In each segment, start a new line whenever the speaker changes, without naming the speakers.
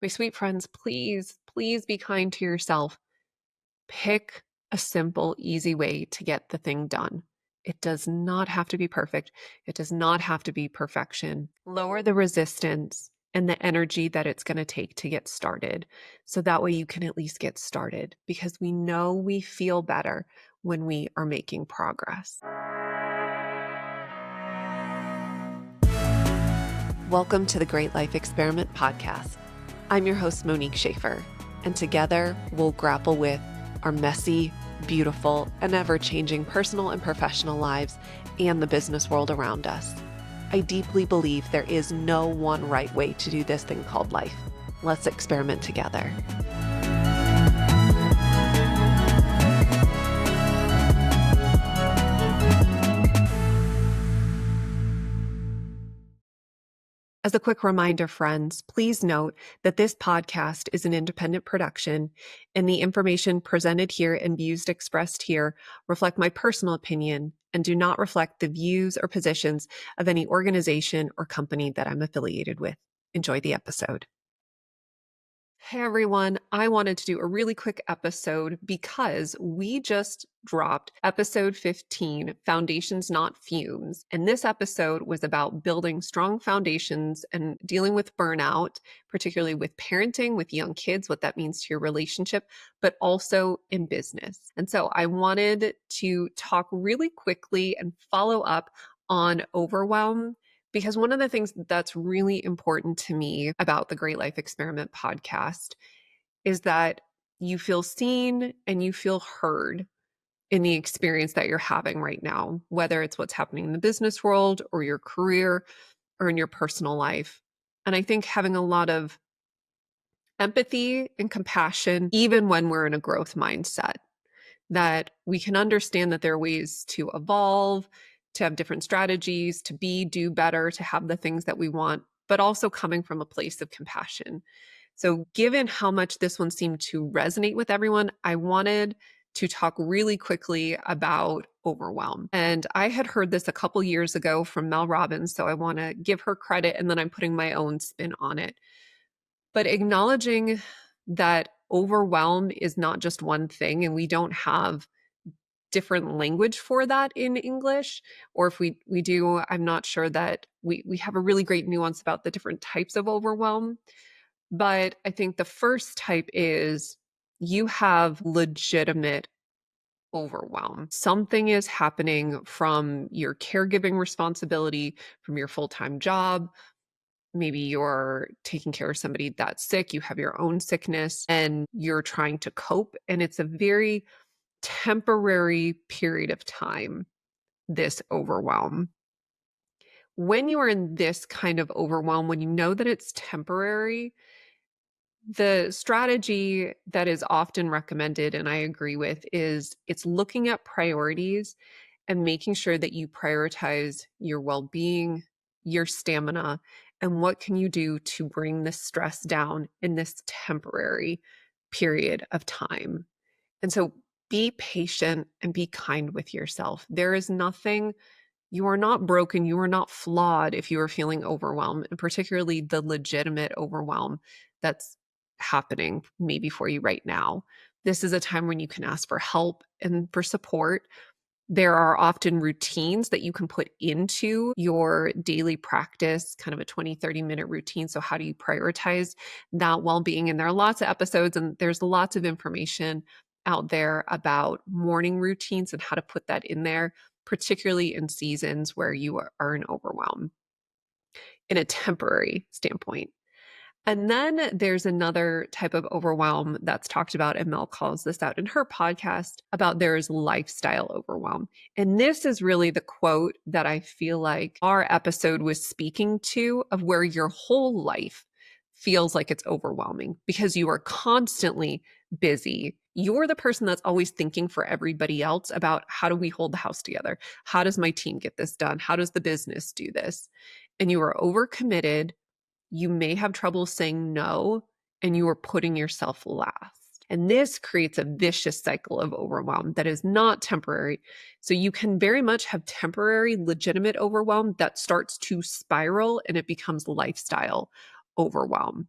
My sweet friends, please, please be kind to yourself. Pick a simple, easy way to get the thing done. It does not have to be perfect. It does not have to be perfection. Lower the resistance and the energy that it's going to take to get started. So that way you can at least get started because we know we feel better when we are making progress. Welcome to the Great Life Experiment podcast. I'm your host, Monique Schaefer, and together we'll grapple with our messy, beautiful, and ever-changing personal and professional lives and the business world around us. I deeply believe there is no one right way to do this thing called life. Let's experiment together. As a quick reminder, friends, please note that this podcast is an independent production, and the information presented here and views expressed here reflect my personal opinion and do not reflect the views or positions of any organization or company that I'm affiliated with. Enjoy the episode. Hey everyone, I wanted to do a really quick episode because we just dropped episode 15, Foundations, Not Fumes. And this episode was about building strong foundations and dealing with burnout, particularly with parenting, with young kids, what that means to your relationship, but also in business. And so I wanted to talk really quickly and follow up on overwhelm. Because one of the things that's really important to me about the Great Life Experiment podcast is that you feel seen and you feel heard in the experience that you're having right now, whether it's what's happening in the business world or your career or in your personal life. And I think having a lot of empathy and compassion, even when we're in a growth mindset, that we can understand that there are ways to evolve, to have different strategies, to do better, to have the things that we want, but also coming from a place of compassion. So given how much this one seemed to resonate with everyone, I wanted to talk really quickly about overwhelm. And I had heard this a couple years ago from Mel Robbins, so I want to give her credit and then I'm putting my own spin on it. But acknowledging that overwhelm is not just one thing and we don't have different language for that in English, or if we do, I'm not sure that we have a really great nuance about the different types of overwhelm. But I think the first type is you have legitimate overwhelm. Something is happening from your caregiving responsibility, from your full-time job. Maybe you're taking care of somebody that's sick, you have your own sickness, and you're trying to cope. And it's a very temporary period of time, this overwhelm. When you are in this kind of overwhelm, when you know that it's temporary, the strategy that is often recommended, and I agree with, is it's looking at priorities and making sure that you prioritize your well-being, your stamina, and what can you do to bring the stress down in this temporary period of time. And so be patient and be kind with yourself. There is nothing, you are not broken, you are not flawed if you are feeling overwhelmed, and particularly the legitimate overwhelm that's happening maybe for you right now. This is a time when you can ask for help and for support. There are often routines that you can put into your daily practice, kind of a 20, 30-minute routine. So how do you prioritize that well-being? And there are lots of episodes and there's lots of information out there about morning routines and how to put that in there, particularly in seasons where you are in overwhelm in a temporary standpoint. And then there's another type of overwhelm that's talked about, and Mel calls this out in her podcast about there's lifestyle overwhelm. And this is really the quote that I feel like our episode was speaking to, of where your whole life feels like it's overwhelming because you are constantly busy. You're the person that's always thinking for everybody else about how do we hold the house together? How does my team get this done? How does the business do this? And you are overcommitted. You may have trouble saying no, and you are putting yourself last. And this creates a vicious cycle of overwhelm that is not temporary. So you can very much have temporary, legitimate overwhelm that starts to spiral and it becomes lifestyle overwhelm.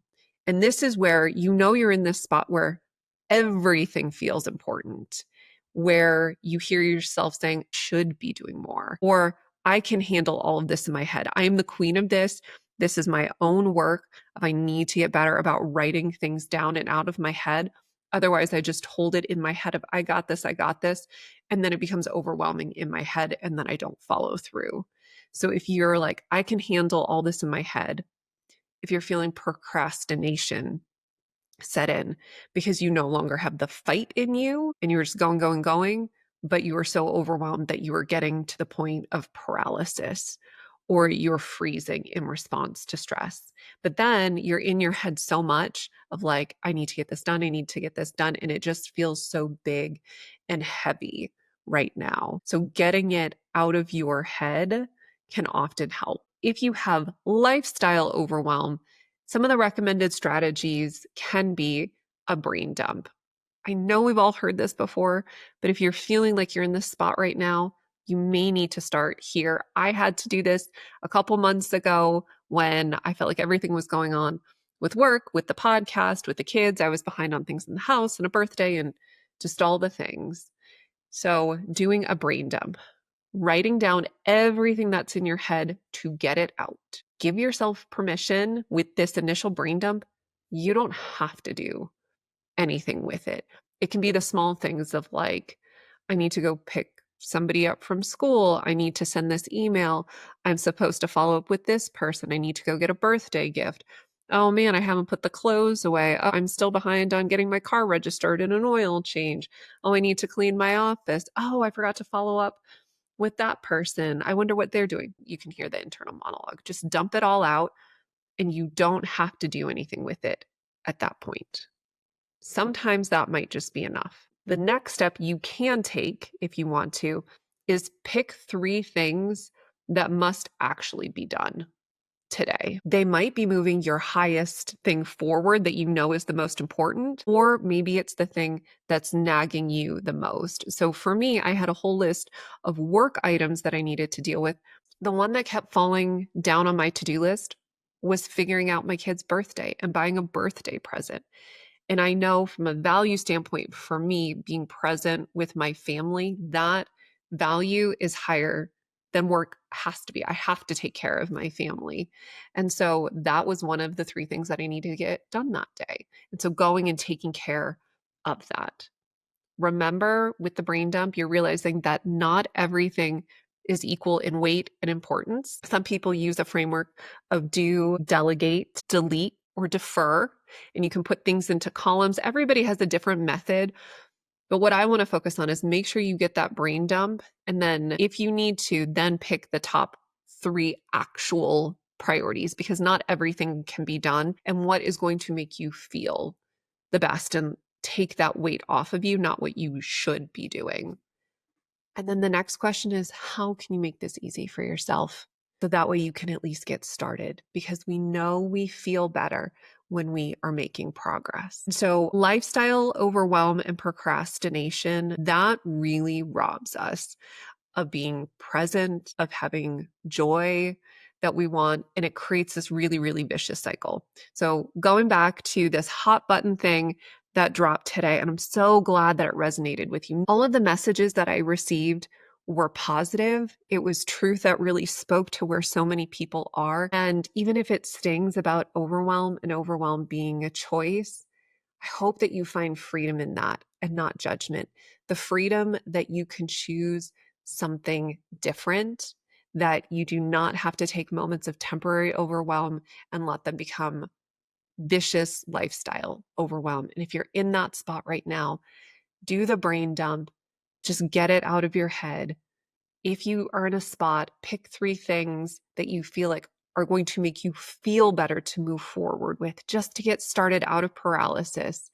And this is where you're in this spot where everything feels important, where you hear yourself saying, should be doing more, or I can handle all of this in my head. I am the queen of this. This is my own work. If I need to get better about writing things down and out of my head, otherwise I just hold it in my head of, I got this, I got this. And then it becomes overwhelming in my head and then I don't follow through. So if you're like, I can handle all this in my head, if you're feeling procrastination set in because you no longer have the fight in you and you were just going, but you were so overwhelmed that you were getting to the point of paralysis or you're freezing in response to stress. But then you're in your head so much of like, I need to get this done. I need to get this done. And it just feels so big and heavy right now. So getting it out of your head can often help. If you have lifestyle overwhelm, some of the recommended strategies can be a brain dump. I know we've all heard this before, but if you're feeling like you're in this spot right now, you may need to start here. I had to do this a couple months ago when I felt like everything was going on with work, with the podcast, with the kids. I was behind on things in the house and a birthday and just all the things. So doing a brain dump, writing down everything that's in your head to get it out. Give yourself permission with this initial brain dump. You don't have to do anything with it. It can be the small things of like, I need to go pick somebody up from school. I need to send this email. I'm supposed to follow up with this person. I need to go get a birthday gift. Oh man, I haven't put the clothes away. Oh, I'm still behind on getting my car registered and an oil change. Oh, I need to clean my office. Oh, I forgot to follow up with that person. I wonder what they're doing. You can hear the internal monologue. Just dump it all out and you don't have to do anything with it at that point. Sometimes that might just be enough. The next step you can take if you want to is pick 3 things that must actually be done today. They might be moving your highest thing forward that you know is the most important, or maybe it's the thing that's nagging you the most. So for me, I had a whole list of work items that I needed to deal with. The one that kept falling down on my to-do list was figuring out my kid's birthday and buying a birthday present. And I know from a value standpoint, for me, being present with my family, that value is higher than work has to be. I have to take care of my family. And so that was one of the 3 things that I needed to get done that day. And so going and taking care of that. Remember, with the brain dump, you're realizing that not everything is equal in weight and importance. Some people use a framework of do, delegate, delete, or defer, and you can put things into columns. Everybody has a different method. But what I want to focus on is make sure you get that brain dump. And then if you need to, then pick the top 3 actual priorities because not everything can be done. And what is going to make you feel the best and take that weight off of you, not what you should be doing. And then the next question is, how can you make this easy for yourself? So that way you can at least get started because we know we feel better when we are making progress. So lifestyle overwhelm and procrastination, that really robs us of being present, of having joy that we want. And it creates this really, really vicious cycle. So going back to this hot button thing that dropped today, and I'm so glad that it resonated with you. All of the messages that I received were positive. It was truth that really spoke to where so many people are. And even if it stings about overwhelm and overwhelm being a choice, I hope that you find freedom in that and not judgment. The freedom that you can choose something different, that you do not have to take moments of temporary overwhelm and let them become vicious lifestyle overwhelm. And if you're in that spot right now, do the brain dump, just get it out of your head. If you are in a spot, pick 3 things that you feel like are going to make you feel better to move forward with, just to get started out of paralysis,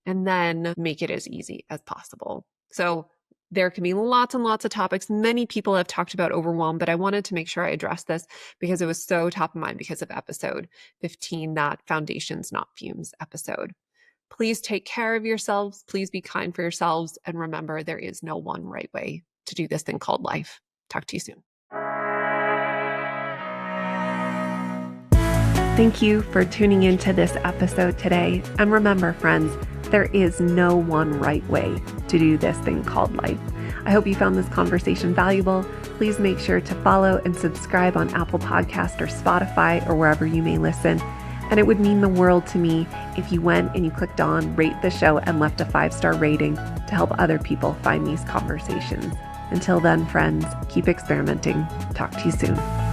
and then make it as easy as possible. So there can be lots and lots of topics. Many people have talked about overwhelm, but I wanted to make sure I addressed this because it was so top of mind because of episode 15, that Foundations, Not Fumes episode. Please take care of yourselves. Please be kind for yourselves. And remember, there is no one right way to do this thing called life. Talk to you soon. Thank you for tuning into this episode today. And remember, friends, there is no one right way to do this thing called life. I hope you found this conversation valuable. Please make sure to follow and subscribe on Apple Podcast or Spotify or wherever you may listen. And it would mean the world to me if you went and you clicked on rate the show and left a 5-star rating to help other people find these conversations. Until then, friends, keep experimenting. Talk to you soon.